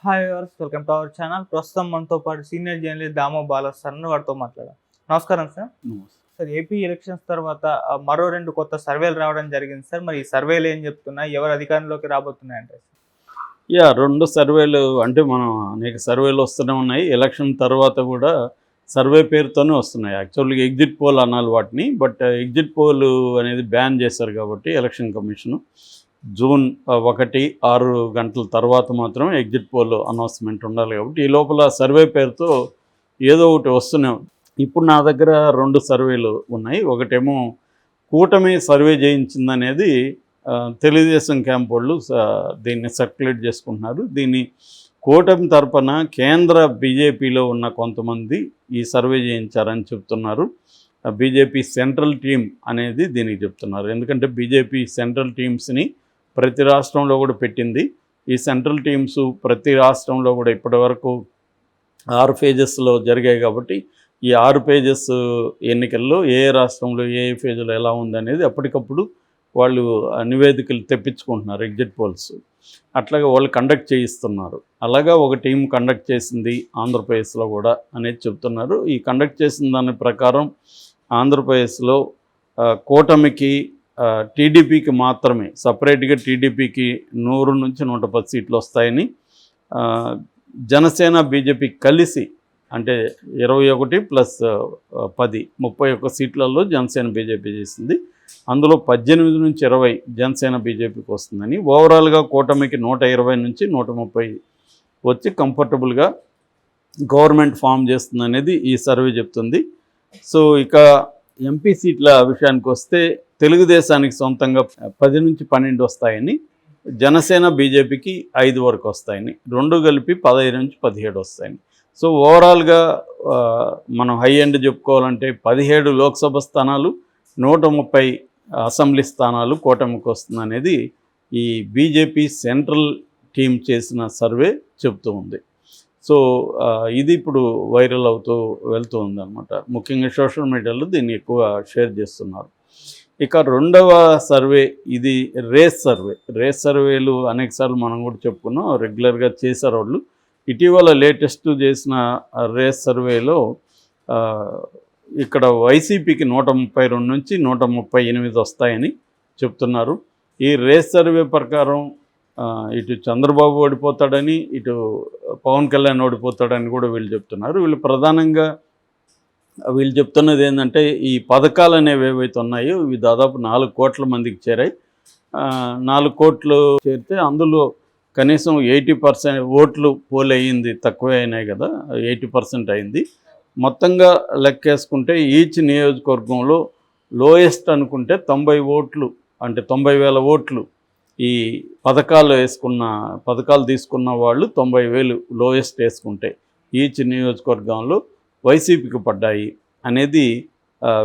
Hi viewers, welcome to our channel. ప్రస్తుతం మనతో పాటు senior journalist Damoh Bala sir వారితో మాట్లాడాం. నమస్కారం సార్. సార్, ఏపీ ఎలక్షన్స్ తర్వాత మరో 2 కొత్త సర్వేలు రావడం జరిగింది సార్. మరి ఈ సర్వేలు ఏం చెప్తున్నాయి, ఎవరు అధికారంలోకి రాబోతున్నాయంటే? 2 సర్వేలు అంటే మనం అనేక సర్వేలు వస్తూనే ఉన్నాయి. ఎలక్షన్ తర్వాత కూడా సర్వే పేరుతోనే వస్తున్నాయి. యాక్చువల్గా ఎగ్జిట్ పోల్ అనాలి వాటిని. బట్ ఎగ్జిట్ పోల్ అనేది బ్యాన్ చేశారు కాబట్టి ఎలక్షన్ కమిషను జూన్ 1 6 గంటల తర్వాత మాత్రమే ఎగ్జిట్ పోల్ అనౌన్స్మెంట్ ఉండాలి. కాబట్టి ఈ లోపల సర్వే పేరుతో ఏదో ఒకటి వస్తూనే ఉంది. ఇప్పుడు నా దగ్గర 2 సర్వేలు ఉన్నాయి. ఒకటేమో కూటమి సర్వే చేయించిందనేది తెలుగుదేశం క్యాంప్ వాళ్ళు దీన్ని సర్క్యులేట్ చేసుకుంటున్నారు. దీన్ని కూటమి తరపున కేంద్ర బీజేపీలో ఉన్న కొంతమంది ఈ సర్వే చేయించారని చెప్తున్నారు. బీజేపీ సెంట్రల్ టీమ్ అనేది దీనికి చెప్తున్నారు. ఎందుకంటే బీజేపీ సెంట్రల్ టీమ్స్ని ప్రతి రాష్ట్రంలో కూడా పెట్టింది. ఈ సెంట్రల్ టీమ్స్ ప్రతి రాష్ట్రంలో కూడా ఇప్పటివరకు 6 ఫేజెస్లో జరిగాయి. కాబట్టి ఈ 6 ఫేజెస్ ఎన్నికల్లో ఏ రాష్ట్రంలో ఏ ఫేజ్లో ఎలా ఉందనేది అప్పటికప్పుడు వాళ్ళు నివేదికలు తెప్పించుకుంటున్నారు, ఎగ్జిట్ పోల్స్. అట్లాగే వాళ్ళు కండక్ట్ చేయిస్తున్నారు. అలాగా ఒక టీం కండక్ట్ చేసింది ఆంధ్రప్రదేశ్లో కూడా అనేది చెప్తున్నారు. ఈ కండక్ట్ చేసిన దాని ప్రకారం ఆంధ్రప్రదేశ్లో కూటమికి టీడీపీకి మాత్రమే సపరేట్గా టీడీపీకి 100 నుంచి 110 సీట్లు వస్తాయని, జనసేన బీజేపీ కలిసి అంటే 21 + 10 31 సీట్లలో జనసేన బీజేపీ చేసింది. అందులో 18 నుంచి 20 జనసేన బీజేపీకి వస్తుందని, ఓవరాల్గా కూటమికి 120 నుంచి 130 వచ్చి కంఫర్టబుల్గా గవర్నమెంట్ ఫామ్ చేస్తుందనేది ఈ సర్వే చెప్తుంది. సో ఇక ఎంపీ సీట్ల విషయానికి వస్తే తెలుగుదేశానికి సొంతంగా 10 నుంచి 12 వస్తాయని, జనసేన బీజేపీకి 5 వరకు వస్తాయని, 2 కలిపి 15 నుంచి 17 వస్తాయని. సో ఓవరాల్గా మనం హై ఎండ్ చెప్పుకోవాలంటే 17 లోక్సభ స్థానాలు, 130 అసెంబ్లీ స్థానాలు కూటమికి వస్తుందనేది ఈ బీజేపీ సెంట్రల్ టీం చేసిన సర్వే చెప్తూ ఉంది. సో ఇది ఇప్పుడు వైరల్ అవుతూ వెళ్తూ ఉందన్నమాట. ముఖ్యంగా సోషల్ మీడియాలో దీన్ని ఎక్కువ షేర్ చేస్తున్నారు. ఇక రెండవ సర్వే ఇది రేస్ సర్వే. రేస్ సర్వేలు అనేకసార్లు మనం కూడా చెప్పుకున్నాం, రెగ్యులర్గా చేశారు వాళ్ళు. ఇటీవల లేటెస్ట్ చేసిన రేస్ సర్వేలో ఇక్కడ వైసీపీకి 132 నుంచి 138 వస్తాయని చెప్తున్నారు. ఈ రేస్ సర్వే ప్రకారం ఇటు చంద్రబాబు ఓడిపోతాడని, ఇటు పవన్ కళ్యాణ్ ఓడిపోతాడని కూడా వీళ్ళు చెప్తున్నారు. వీళ్ళు ప్రధానంగా వీళ్ళు చెప్తున్నది ఏంటంటే, ఈ పథకాలు అనేవి ఏవైతే ఉన్నాయో ఇవి దాదాపు 4 కోట్ల మందికి చేరాయి. 4 కోట్లు చేరితే అందులో కనీసం 80% ఓట్లు పోల్ అయ్యింది, తక్కువే అయినాయి కదా, 80% అయింది. మొత్తంగా లెక్కేసుకుంటే ఈచ్ నియోజకవర్గంలో లోయెస్ట్ అనుకుంటే 90 ఓట్లు, అంటే 90,000 ఓట్లు ఈ పథకాలు తీసుకున్న వాళ్ళు 90,000 లోయెస్ట్ వేసుకుంటే ఈచ్ నియోజకవర్గంలో వైసీపీకి పడ్డాయి అనేది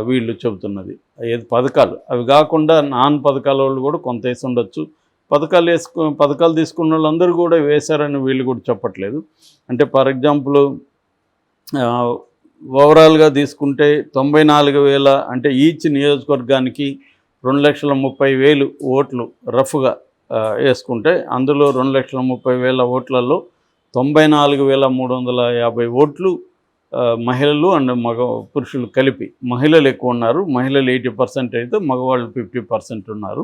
వీళ్ళు చెబుతున్నది. ఏది పథకాలు అవి కాకుండా నాన్ పథకాల వాళ్ళు కూడా కొంత వేసి ఉండొచ్చు. పథకాలు తీసుకున్న వాళ్ళందరూ కూడా వేశారని వీళ్ళు కూడా చెప్పట్లేదు. అంటే ఫర్ ఎగ్జాంపుల్ ఓవరాల్గా తీసుకుంటే 94,000 అంటే ఈచ్ నియోజకవర్గానికి 2,30,000 ఓట్లు రఫ్గా వేసుకుంటే అందులో 2,30,000 ఓట్లలో 94,350 ఓట్లు మహిళలు అండ్ పురుషులు కలిపి. మహిళలు ఎక్కువ ఉన్నారు, మహిళలు 80% అయితే మగవాళ్ళు 50% ఉన్నారు.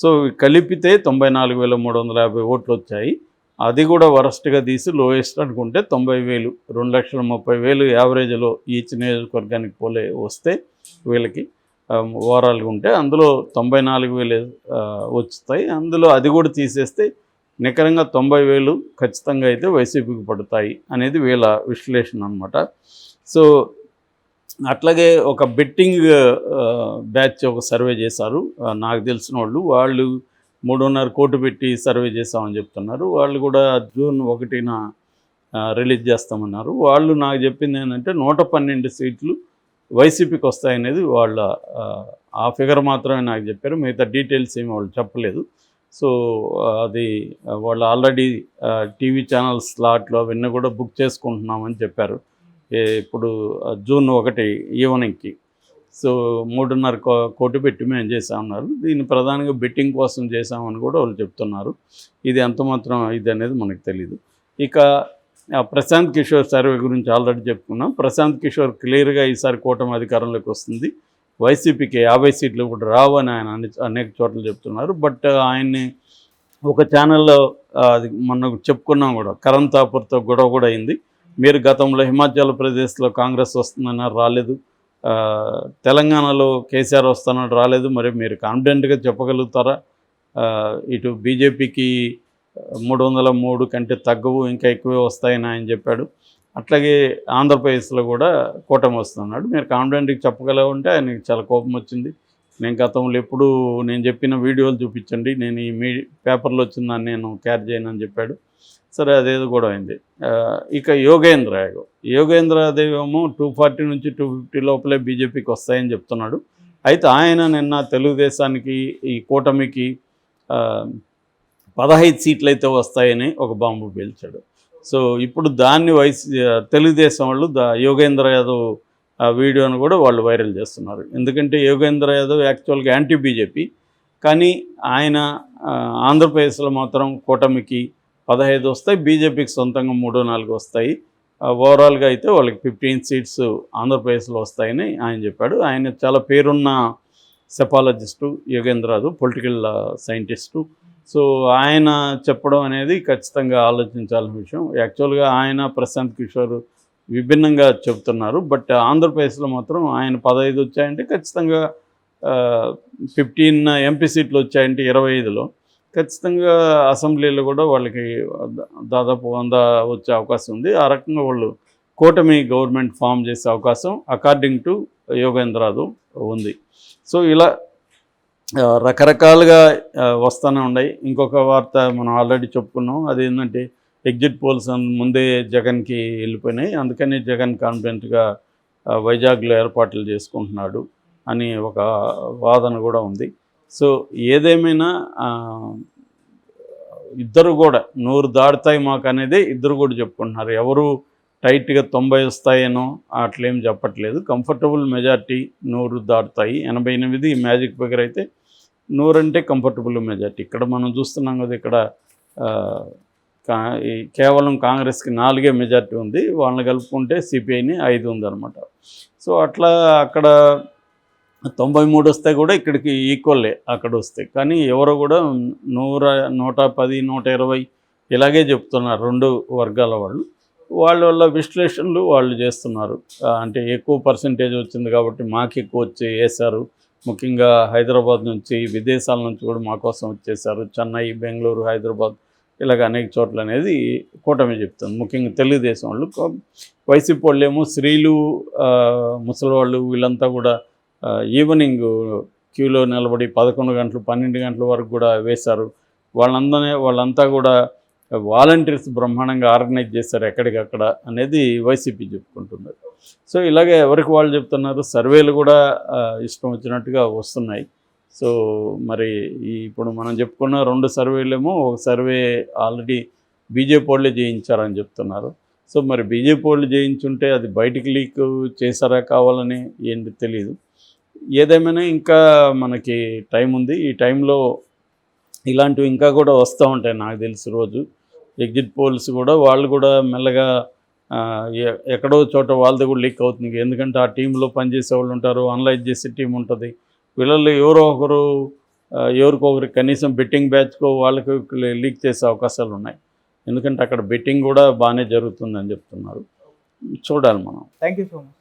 సో కలిపితే 94,350 ఓట్లు వచ్చాయి. అది కూడా వరస్ట్గా తీసి లోయెస్ట్ అనుకుంటే 90,000, 2,30,000 యావరేజ్లో ఈచ్ నియోజకవర్గానికి పోలే వస్తే వీళ్ళకి ఓవరాల్గా ఉంటే అందులో 94,000 వస్తాయి. అందులో అది కూడా తీసేస్తే నికరంగా 90,000 ఖచ్చితంగా అయితే వైసీపీకి పడతాయి అనేది వీళ్ళ విశ్లేషణ అనమాట. సో అట్లాగే ఒక బెట్టింగ్ బ్యాచ్ ఒక సర్వే చేశారు నాకు తెలిసిన వాళ్ళు 3.5 కోట్లు పెట్టి సర్వే చేస్తామని చెప్తున్నారు. వాళ్ళు కూడా జూన్ 1న రిలీజ్ చేస్తామన్నారు. వాళ్ళు నాకు చెప్పింది ఏంటంటే 112 సీట్లు వైసీపీకి వస్తాయనేది వాళ్ళ ఆ ఫిగర్ మాత్రమే నాకు చెప్పారు. మిగతా డీటెయిల్స్ ఏమి వాళ్ళు చెప్పలేదు. సో అది వాళ్ళు ఆల్రెడీ టీవీ ఛానల్ స్లాట్లు అవన్నీ కూడా బుక్ చేసుకుంటున్నామని చెప్పారు. ఇప్పుడు జూన్ 1 ఈవినింగ్కి. సో 3.5 కోట్లు పెట్టి మేము చేసామన్నారు. దీన్ని ప్రధానంగా బెట్టింగ్ కోసం చేసామని కూడా వాళ్ళు చెప్తున్నారు. ఇది ఎంత మాత్రం ఇది అనేది మనకు తెలీదు. ఇక ప్రశాంత్ కిషోర్ సర్వే గురించి ఆల్రెడీ చెప్పుకున్నాం. ప్రశాంత్ కిషోర్ క్లియర్గా ఈసారి కూటమి అధికారంలోకి వస్తుంది, వైసీపీకి 50 సీట్లు కూడా రావు అని ఆయన అనేక చోట్ల చెప్తున్నారు. బట్ ఆయన్ని ఒక ఛానల్లో అది మొన్న చెప్పుకున్నాం కూడా, కరణ్ థాపర్తో గొడవ కూడా అయింది. మీరు గతంలో హిమాచల్ ప్రదేశ్లో కాంగ్రెస్ వస్తుందన్నారు, రాలేదు. తెలంగాణలో కేసీఆర్ వస్తున్నాడు, రాలేదు. మరి మీరు కాన్ఫిడెంట్గా చెప్పగలుగుతారా ఇటు బీజేపీకి 303 కంటే తగ్గవు, ఇంకా ఎక్కువే వస్తాయని ఆయన చెప్పాడు. అట్లాగే ఆంధ్రప్రదేశ్లో కూడా కూటమి వస్తున్నాడు, మీరు కాన్ఫిడెంట్గా చెప్పగలవంటే ఆయనకి చాలా కోపం వచ్చింది. నేను గతంలో ఎప్పుడు నేను చెప్పిన వీడియోలు చూపించండి, నేను ఈ పేపర్లో వచ్చిందని నేను క్యారీ చేయనని చెప్పాడు. సరే, అదేదో కూడా అయింది. ఇక యోగేంద్ర యాదవ్ ఏమో 240 నుంచి 250 లోపలే బీజేపీకి వస్తాయని చెప్తున్నాడు. అయితే ఆయన నిన్న తెలుగుదేశానికి ఈ కూటమికి 15 సీట్లు అయితే వస్తాయని ఒక బాంబు పేల్చాడు. సో ఇప్పుడు దాన్ని తెలుగుదేశం వాళ్ళు యోగేంద్ర యాదవ్ వీడియోను కూడా వాళ్ళు వైరల్ చేస్తున్నారు. ఎందుకంటే యోగేంద్ర యాదవ్ యాక్చువల్గా యాంటీ బీజేపీ, కానీ ఆయన ఆంధ్రప్రదేశ్లో మాత్రం కూటమికి 15 వస్తాయి, బీజేపీకి సొంతంగా 3-4 వస్తాయి. ఓవరాల్గా అయితే వాళ్ళకి 15 సీట్స్ ఆంధ్రప్రదేశ్లో వస్తాయని ఆయన చెప్పాడు. ఆయన చాలా పేరున్న psephologist Yogendra Yadav, political scientist. So ఆయన చెప్పడం అనేది ఖచ్చితంగా ఆలోచించాల్సిన విషయం. యాక్చువల్గా ఆయన ప్రశాంత్ కిషోర్ విభిన్నంగా చెబుతున్నారు. బట్ ఆంధ్రప్రదేశ్లో మాత్రం ఆయన 15 వచ్చాయంటే ఖచ్చితంగా 15 ఎంపీ సీట్లు వచ్చాయంటే 25లో ఖచ్చితంగా అసెంబ్లీలో కూడా వాళ్ళకి దాదాపు 100 వచ్చే అవకాశం ఉంది. ఆ రకంగా వాళ్ళు కూటమి గవర్నమెంట్ ఫామ్ చేసే అవకాశం అకార్డింగ్ టు యోగేంద్ర యాదవ్ ఉంది. సో ఇలా రకరకాలుగా వస్తూనే ఉన్నాయి. ఇంకొక వార్త మనం ఆల్రెడీ చెప్పుకున్నాం, అదేంటంటే ఎగ్జిట్ పోల్స్ ముందే జగన్కి వెళ్ళిపోయినాయి, అందుకని జగన్ కాన్ఫిడెంట్గా వైజాగ్లో ఏర్పాట్లు చేసుకుంటున్నాడు అని ఒక వాదన కూడా ఉంది. సో ఏదేమైనా ఇద్దరు కూడా 100 దాటుతాయి మాకు అనేది ఇద్దరు కూడా చెప్పుకుంటున్నారు. ఎవరు టైట్గా 90 వస్తాయేనో అట్లేం చెప్పట్లేదు. Comfortable majority 100 దాటుతాయి. 88 మ్యాజిక్ ఫిగర్ అయితే 100 అంటే కంఫర్టబుల్ మెజార్టీ. ఇక్కడ మనం చూస్తున్నాం కదా, ఇక్కడ కేవలం కాంగ్రెస్కి 4 మెజార్టీ ఉంది, వాళ్ళని కలుపుకుంటే సిపిఐని 5 ఉందన్నమాట. సో అట్లా అక్కడ 93 వస్తే కూడా ఇక్కడికి ఈక్వల్లే అక్కడ వస్తాయి. కానీ ఎవరు కూడా 100, 110, 120 ఇలాగే చెప్తున్నారు రెండు వర్గాల వాళ్ళు. వాళ్ళ విశ్లేషణలు వాళ్ళు చేస్తున్నారు. అంటే ఎక్కువ పర్సంటేజ్ వచ్చింది కాబట్టి మాకు ఎక్కువ వేశారు, ముఖ్యంగా హైదరాబాద్ నుంచి, విదేశాల నుంచి కూడా మా కోసం వచ్చేసారు, చెన్నై, బెంగళూరు, హైదరాబాద్ ఇలాగ అనేక చోట్ల అనేది కూటమి చెప్తుంది. ముఖ్యంగా తెలుగుదేశం వాళ్ళు. వైసీపీ వాళ్ళు ఏమో స్త్రీలు, ముసలి వాళ్ళు వీళ్ళంతా కూడా ఈవినింగ్ క్యూలో నిలబడి 11 గంటలు 12 గంటల వరకు కూడా వేశారు. వాళ్ళంతా కూడా వాలంటీర్స్ బ్రహ్మాండంగా ఆర్గనైజ్ చేశారు ఎక్కడికక్కడ అనేది వైసీపీ చెప్పుకుంటున్నారు. సో ఇలాగే ఎవరికి వాళ్ళు చెప్తున్నారు. సర్వేలు కూడా ఇష్టం వచ్చినట్టుగా వస్తున్నాయి. సో మరి ఇప్పుడు మనం చెప్పుకున్న 2 సర్వేలేమో, ఒక సర్వే ఆల్రెడీ బీజేపీ వాళ్ళే చేయించారని చెప్తున్నారు. సో మరి బీజేపీ వాళ్ళు చేయించుంటే అది బయటికి లీక్ చేశారా కావాలని ఏంటి తెలియదు. ఏదేమైనా ఇంకా మనకి టైం ఉంది. ఈ టైంలో ఇలాంటివి ఇంకా కూడా వస్తూ ఉంటాయి నాకు తెలిసి. రోజు ఎగ్జిట్ పోల్స్ కూడా వాళ్ళు కూడా మెల్లగా ఎక్కడో చోట వాళ్ళది కూడా లీక్ అవుతుంది. ఎందుకంటే ఆ టీంలో పనిచేసే వాళ్ళు ఉంటారు, అనలైజ్ చేసే టీం ఉంటుంది. వీళ్ళల్లో ఎవరో ఒకరు ఎవరికొకరు కనీసం బెట్టింగ్ బ్యాచ్కో వాళ్ళకి లీక్ చేసే అవకాశాలు ఉన్నాయి. ఎందుకంటే అక్కడ బెట్టింగ్ కూడా బాగానే జరుగుతుందని చెప్తున్నారు. చూడాలి మనం. Thank you so much.